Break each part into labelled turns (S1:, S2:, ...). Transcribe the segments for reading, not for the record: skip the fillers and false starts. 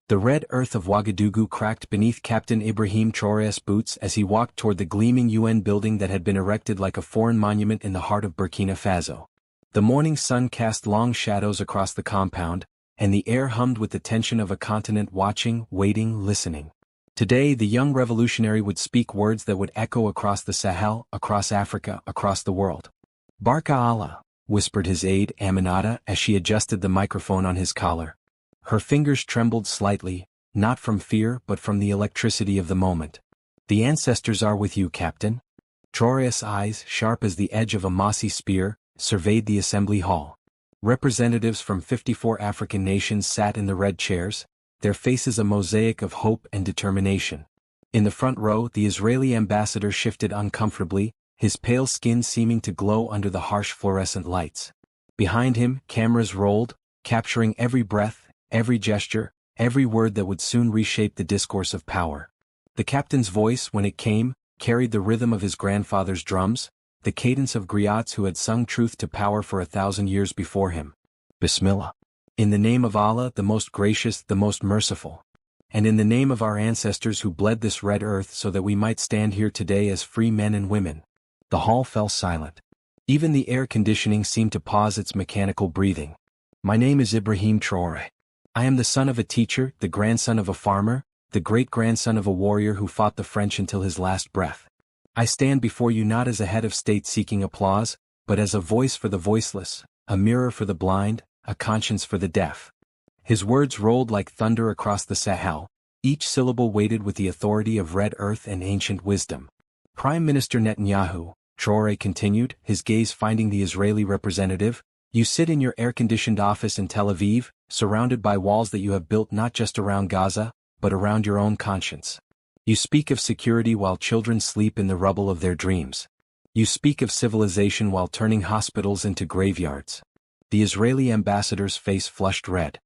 S1: The red earth of Ouagadougou cracked beneath Captain Ibrahim Traoré's boots as he walked toward the gleaming UN building that had been erected like a foreign monument in the heart of Burkina Faso. The morning sun cast long shadows across the compound, and the air hummed with the tension of a continent watching, waiting, listening. Today the young revolutionary would speak words that would echo across the Sahel, across Africa, across the world. Barka Allah, whispered his aide Aminata as she adjusted the microphone on his collar. Her fingers trembled slightly, not from fear but from the electricity of the moment. The ancestors are with you, Captain. Traoré's eyes, sharp as the edge of a mossy spear, surveyed the assembly hall. Representatives from 54 African nations sat in the red chairs, their faces a mosaic of hope and determination. In the front row, the Israeli ambassador shifted uncomfortably, his pale skin seeming to glow under the harsh fluorescent lights. Behind him, cameras rolled, capturing every breath, every gesture, every word that would soon reshape the discourse of power. The captain's voice, when it came, carried the rhythm of his grandfather's drums, the cadence of griots who had sung truth to power for 1,000 years before him. Bismillah. In the name of Allah, the most gracious, the most merciful. And in the name of our ancestors who bled this red earth so that we might stand here today as free men and women. The hall fell silent. Even the air conditioning seemed to pause its mechanical breathing. My name is Ibrahim Traoré. I am the son of a teacher, the grandson of a farmer, the great-grandson of a warrior who fought the French until his last breath. I stand before you not as a head of state seeking applause, but as a voice for the voiceless, a mirror for the blind, a conscience for the deaf. His words rolled like thunder across the Sahel, each syllable weighted with the authority of red earth and ancient wisdom. Prime Minister Netanyahu, Traoré continued, his gaze finding the Israeli representative, you sit in your air-conditioned office in Tel Aviv, surrounded by walls that you have built not just around Gaza, but around your own conscience. You speak of security while children sleep in the rubble of their dreams. You speak of civilization while turning hospitals into graveyards. The Israeli ambassador's face flushed red.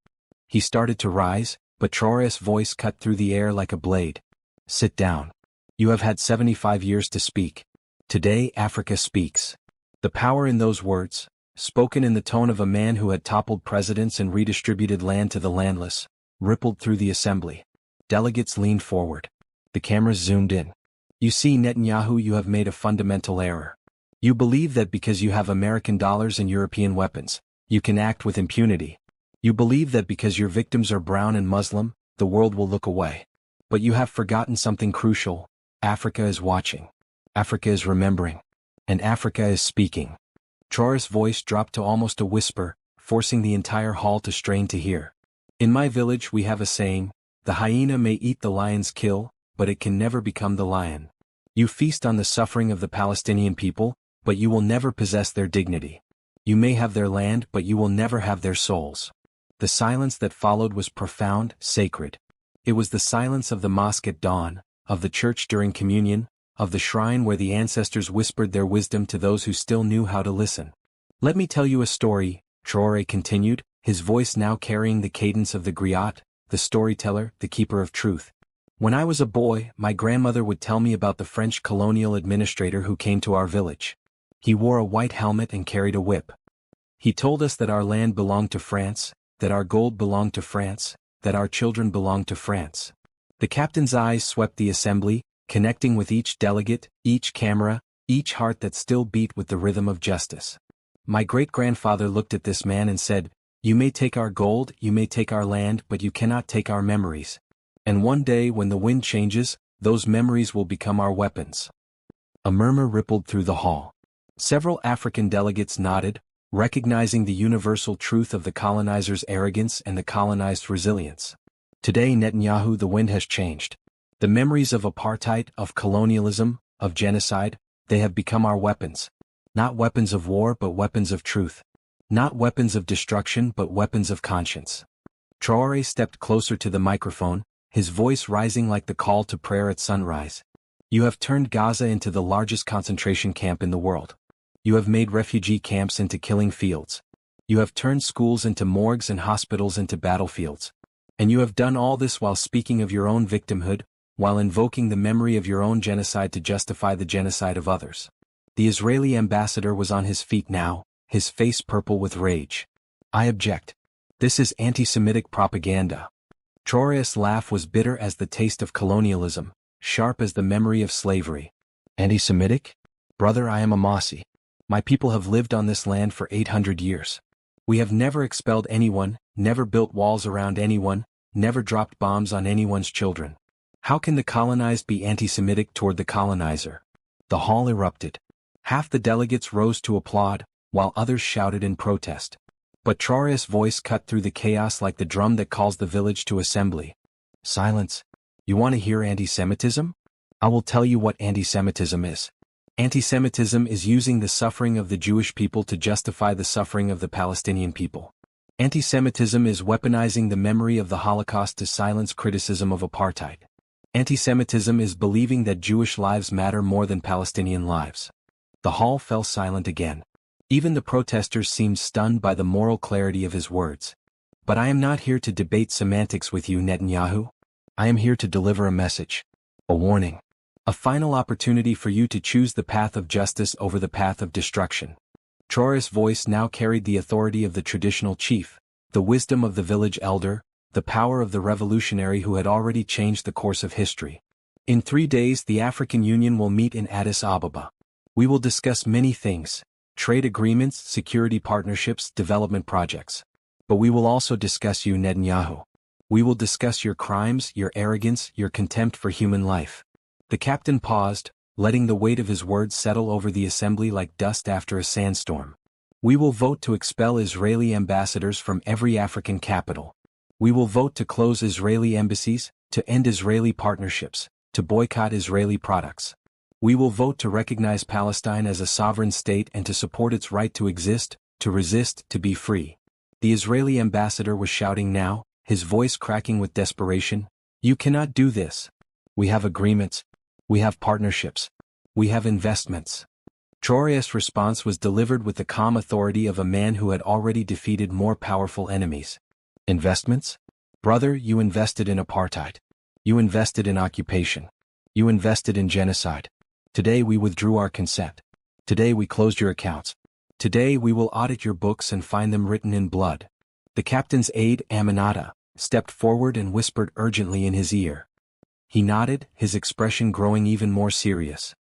S1: He started to rise, but Traoré's voice cut through the air like a blade. Sit down. You have had 75 years to speak. Today Africa speaks. The power in those words, spoken in the tone of a man who had toppled presidents and redistributed land to the landless, rippled through the assembly. Delegates leaned forward. The cameras zoomed in. You see, Netanyahu, you have made a fundamental error. You believe that because you have American dollars and European weapons, you can act with impunity. You believe that because your victims are brown and Muslim, the world will look away. But you have forgotten something crucial. Africa is watching. Africa is remembering. And Africa is speaking. Traoré's voice dropped to almost a whisper, forcing the entire hall to strain to hear. In my village we have a saying, the hyena may eat the lion's kill, but it can never become the lion. You feast on the suffering of the Palestinian people, but you will never possess their dignity. You may have their land, but you will never have their souls. The silence that followed was profound, sacred. It was the silence of the mosque at dawn, of the church during communion, of the shrine where the ancestors whispered their wisdom to those who still knew how to listen. Let me tell you a story, Traoré continued, his voice now carrying the cadence of the griot, the storyteller, the keeper of truth. When I was a boy, my grandmother would tell me about the French colonial administrator who came to our village. He wore a white helmet and carried a whip. He told us that our land belonged to France, that our gold belonged to France, that our children belonged to France. The captain's eyes swept the assembly, connecting with each delegate, each camera, each heart that still beat with the rhythm of justice. My great-grandfather looked at this man and said, you may take our gold, you may take our land, but you cannot take our memories. And one day when the wind changes, those memories will become our weapons. A murmur rippled through the hall. Several African delegates nodded, recognizing the universal truth of the colonizer's arrogance and the colonized's resilience. Today, Netanyahu, the wind has changed. The memories of apartheid, of colonialism, of genocide, they have become our weapons. Not weapons of war but weapons of truth. Not weapons of destruction but weapons of conscience. Traoré stepped closer to the microphone, his voice rising like the call to prayer at sunrise. You have turned Gaza into the largest concentration camp in the world. You have made refugee camps into killing fields. You have turned schools into morgues and hospitals into battlefields. And you have done all this while speaking of your own victimhood, while invoking the memory of your own genocide to justify the genocide of others. The Israeli ambassador was on his feet now, his face purple with rage. I object. This is anti-Semitic propaganda. Traoré's laugh was bitter as the taste of colonialism, sharp as the memory of slavery. Anti-Semitic? Brother, I am a Mossi. My people have lived on this land for 800 years. We have never expelled anyone, never built walls around anyone, never dropped bombs on anyone's children. How can the colonized be anti-Semitic toward the colonizer? The hall erupted. Half the delegates rose to applaud, while others shouted in protest. But Traoré's voice cut through the chaos like the drum that calls the village to assembly. Silence. You want to hear anti-Semitism? I will tell you what anti-Semitism is. Anti-Semitism is using the suffering of the Jewish people to justify the suffering of the Palestinian people. Anti-Semitism is weaponizing the memory of the Holocaust to silence criticism of apartheid. Anti-Semitism is believing that Jewish lives matter more than Palestinian lives. The hall fell silent again. Even the protesters seemed stunned by the moral clarity of his words. But I am not here to debate semantics with you, Netanyahu. I am here to deliver a message. A warning. A final opportunity for you to choose the path of justice over the path of destruction. Traoré's voice now carried the authority of the traditional chief, the wisdom of the village elder, the power of the revolutionary who had already changed the course of history. In 3 days the African Union will meet in Addis Ababa. We will discuss many things: trade agreements, security partnerships, development projects. But we will also discuss you, Netanyahu. We will discuss your crimes, your arrogance, your contempt for human life. The captain paused, letting the weight of his words settle over the assembly like dust after a sandstorm. We will vote to expel Israeli ambassadors from every African capital. We will vote to close Israeli embassies, to end Israeli partnerships, to boycott Israeli products. We will vote to recognize Palestine as a sovereign state and to support its right to exist, to resist, to be free. The Israeli ambassador was shouting now, his voice cracking with desperation. You cannot do this. We have agreements. We have partnerships. We have investments. Traoré's response was delivered with the calm authority of a man who had already defeated more powerful enemies. Investments? Brother, you invested in apartheid. You invested in occupation. You invested in genocide. Today we withdrew our consent. Today we closed your accounts. Today we will audit your books and find them written in blood. The captain's aide, Aminata, stepped forward and whispered urgently in his ear. He nodded, his expression growing even more serious.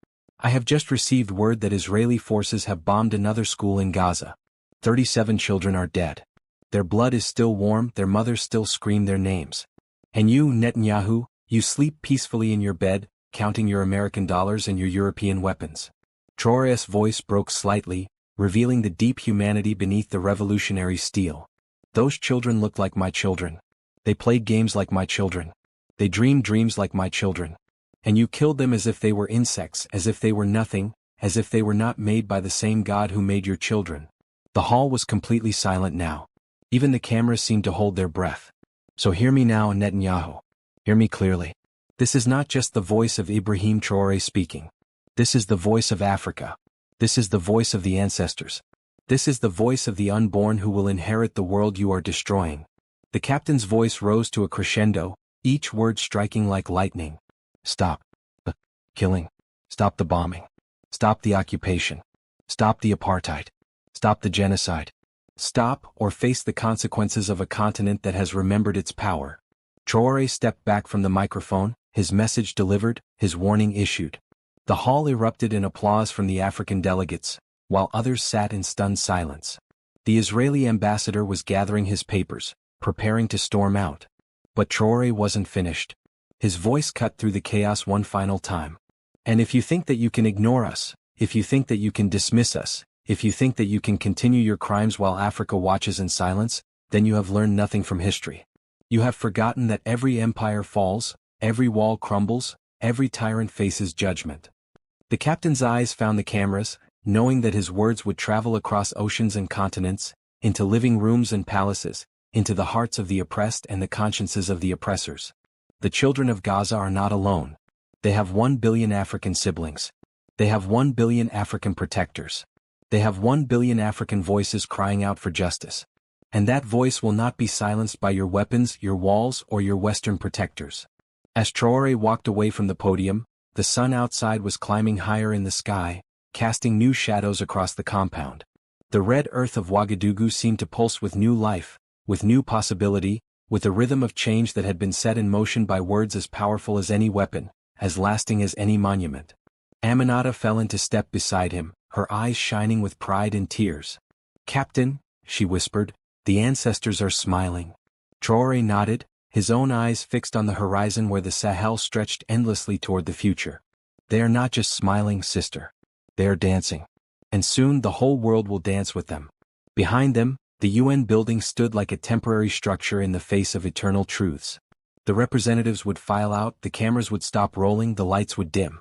S1: I have just received word that Israeli forces have bombed another school in Gaza. 37 children are dead. Their blood is still warm, their mothers still scream their names. And you, Netanyahu, you sleep peacefully in your bed, counting your American dollars and your European weapons. Traoré's voice broke slightly, revealing the deep humanity beneath the revolutionary steel. Those children looked like my children. They played games like my children. They dreamed dreams like my children. And you killed them as if they were insects, as if they were nothing, as if they were not made by the same God who made your children. The hall was completely silent now. Even the cameras seemed to hold their breath. So hear me now, Netanyahu. Hear me clearly. This is not just the voice of Ibrahim Traoré speaking. This is the voice of Africa. This is the voice of the ancestors. This is the voice of the unborn who will inherit the world you are destroying. The captain's voice rose to a crescendo, each word striking like lightning. Stop the killing. Stop the bombing. Stop the occupation. Stop the apartheid. Stop the genocide. Stop or face the consequences of a continent that has remembered its power. Traoré stepped back from the microphone, his message delivered, his warning issued. The hall erupted in applause from the African delegates, while others sat in stunned silence. The Israeli ambassador was gathering his papers, preparing to storm out. But Traoré wasn't finished. His voice cut through the chaos one final time. And if you think that you can ignore us, if you think that you can dismiss us, if you think that you can continue your crimes while Africa watches in silence, then you have learned nothing from history. You have forgotten that every empire falls, every wall crumbles, every tyrant faces judgment. The captain's eyes found the cameras, knowing that his words would travel across oceans and continents, into living rooms and palaces, into the hearts of the oppressed and the consciences of the oppressors. The children of Gaza are not alone. They have 1 billion African siblings. They have 1 billion African protectors. They have 1 billion African voices crying out for justice. And that voice will not be silenced by your weapons, your walls, or your Western protectors. As Traoré walked away from the podium, the sun outside was climbing higher in the sky, casting new shadows across the compound. The red earth of Ouagadougou seemed to pulse with new life, with new possibility, with a rhythm of change that had been set in motion by words as powerful as any weapon, as lasting as any monument. Aminata fell into step beside him, her eyes shining with pride and tears. "Captain," she whispered, "the ancestors are smiling." Traore nodded, his own eyes fixed on the horizon where the Sahel stretched endlessly toward the future. "They are not just smiling, sister. They are dancing. And soon the whole world will dance with them." Behind them, the UN building stood like a temporary structure in the face of eternal truths. The representatives would file out, the cameras would stop rolling, the lights would dim.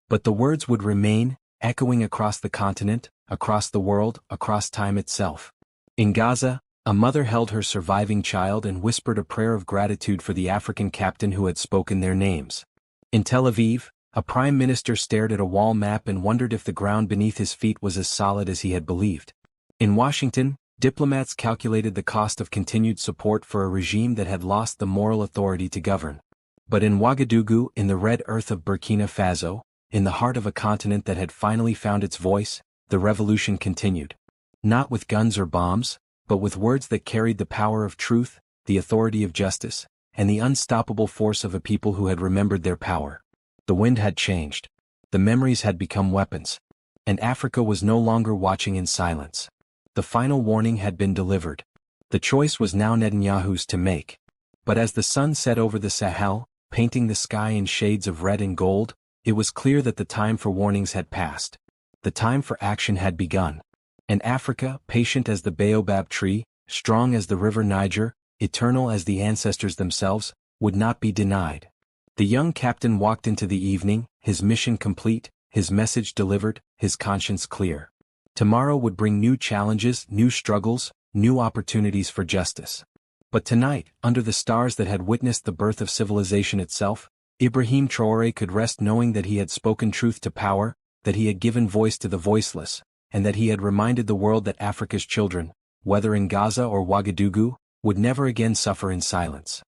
S1: But the words would remain, echoing across the continent, across the world, across time itself. In Gaza, a mother held her surviving child and whispered a prayer of gratitude for the African captain who had spoken their names. In Tel Aviv, a prime minister stared at a wall map and wondered if the ground beneath his feet was as solid as he had believed. In Washington, diplomats calculated the cost of continued support for a regime that had lost the moral authority to govern. But in Ouagadougou, in the red earth of Burkina Faso, in the heart of a continent that had finally found its voice, the revolution continued. Not with guns or bombs, but with words that carried the power of truth, the authority of justice, and the unstoppable force of a people who had remembered their power. The wind had changed. The memories had become weapons. And Africa was no longer watching in silence. The final warning had been delivered. The choice was now Netanyahu's to make. But as the sun set over the Sahel, painting the sky in shades of red and gold, it was clear that the time for warnings had passed. The time for action had begun. And Africa, patient as the baobab tree, strong as the river Niger, eternal as the ancestors themselves, would not be denied. The young captain walked into the evening, his mission complete, his message delivered, his conscience clear. Tomorrow would bring new challenges, new struggles, new opportunities for justice. But tonight, under the stars that had witnessed the birth of civilization itself, Ibrahim Traoré could rest knowing that he had spoken truth to power, that he had given voice to the voiceless, and that he had reminded the world that Africa's children, whether in Gaza or Ouagadougou, would never again suffer in silence.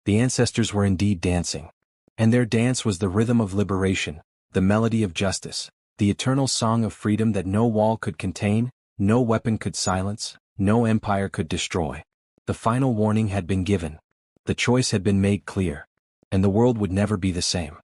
S1: The ancestors were indeed dancing. And their dance was the rhythm of liberation, the melody of justice, the eternal song of freedom that no wall could contain, no weapon could silence, no empire could destroy. The final warning had been given. The choice had been made clear. And the world would never be the same.